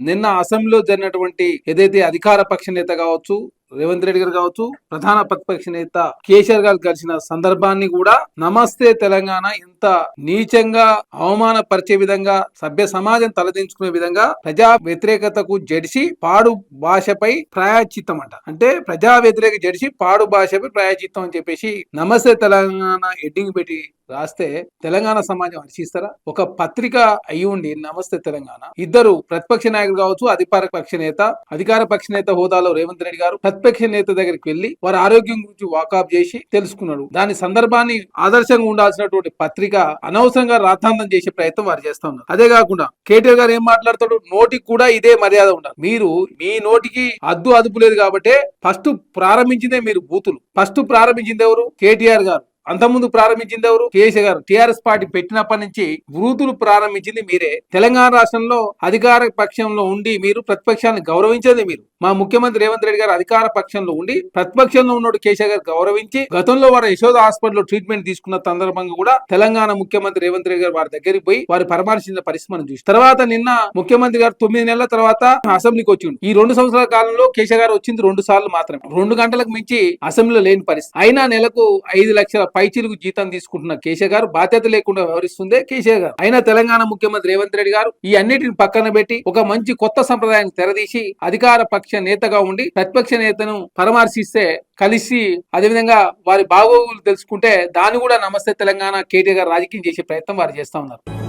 నిన్న అసెంబ్లీలో జరిగినటువంటి ఏదైతే అధికార పక్ష నేత కావచ్చు రేవంత్ రెడ్డి గారు కావచ్చు, ప్రధాన ప్రతిపక్ష నేత కేసీఆర్ గారు కలిసిన సందర్భాన్ని కూడా నమస్తే తెలంగాణ ఎంత నీచంగా అవమానపరిచే విధంగా సభ్య సమాజం తలదించుకునే విధంగా ప్రజా వ్యతిరేకతకు జడిసి పాడు భాషపై ప్రాయశ్చిత్తం అంటే ప్రజా వ్యతిరేక జడిసి పాడు భాషపై ప్రాయశ్చిత్తం అని చెప్పేసి నమస్తే తెలంగాణ హెడ్డింగ్ పెట్టి రాస్తే తెలంగాణ సమాజం హర్షిస్తారా? ఒక పత్రిక అయి ఉండి నమస్తే తెలంగాణ ఇద్దరు ప్రతిపక్ష నాయకులు కావచ్చు, అధికార పక్ష నేత హోదాలో రేవంత్ రెడ్డి గారు ప్రతిపక్ష నేత దగ్గరికి వెళ్లి వారి ఆరోగ్యం గురించి వాకప్ చేసి తెలుసుకున్నాడు. దాని సందర్భాన్ని ఆదర్శంగా ఉండాల్సినటువంటి పత్రిక అనవసరంగా రాద్ధాంతం చేసే ప్రయత్నం వారు చేస్తా ఉన్నారు. అదే కాకుండా కేటీఆర్ గారు ఏం మాట్లాడతాడు, నోటికి కూడా ఇదే మర్యాద ఉండాలి. మీరు మీ నోటికి అదుపు లేదు కాబట్టి ఫస్ట్ ప్రారంభించిందే మీరు బూతులు. ఫస్ట్ ప్రారంభించింది ఎవరు? కేటీఆర్ గారు. అంతకుముందు ప్రారంభించింది ఎవరు? కేసీఆర్ గారు. టీఆర్ఎస్ పార్టీ పెట్టినప్పటి నుంచి వృత్తులు ప్రారంభించింది మీరే. తెలంగాణ రాష్ట్రంలో అధికార పక్షంలో ఉండి మీరు ప్రతిపక్షాన్ని గౌరవించేది మీరు. మా ముఖ్యమంత్రి రేవంత్ రెడ్డి గారు అధికార పక్షంలో ఉండి ప్రతిపక్షంలో ఉన్నోడు కేసీఆర్ గారు గౌరవించి గతంలో వారు యశోద హాస్పిటల్లో ట్రీట్మెంట్ తీసుకున్న సందర్భంగా కూడా తెలంగాణ ముఖ్యమంత్రి రేవంత్ రెడ్డి గారు వారి దగ్గరికి పోయి వారు పరామర్శించిన పరిస్థితి మనం చూసి తర్వాత నిన్న ముఖ్యమంత్రి గారు 9 నెలల తర్వాత అసెంబ్లీకి వచ్చిండు. ఈ 2 సంవత్సరాల కాలంలో కేసీఆర్ గారు వచ్చింది 2 సార్లు మాత్రమే. 2 గంటలకు మించి అసెంబ్లీలో లేని పరిస్థితి. అయినా నెలకు 5 లక్షల పైచిలుకు జీతం తీసుకుంటున్న కేసీఆర్ గారు బాధ్యత లేకుండా వ్యవహరిస్తుందే కేసీఆర్ గారు. అయినా తెలంగాణ ముఖ్యమంత్రి రేవంత్ రెడ్డి గారు ఈ అన్నిటిని పక్కన పెట్టి ఒక మంచి కొత్త సంప్రదాయాన్ని తెరదీసి అధికార పక్ష నేతగా ఉండి ప్రతిపక్ష నేతను పరామర్శిస్తే కలిసి అదేవిధంగా వారి బాగోగులు తెలుసుకుంటే దాన్ని కూడా నమస్తే తెలంగాణ కేటీఆర్ గారు రాజకీయం చేసే ప్రయత్నం వారు చేస్తా ఉన్నారు.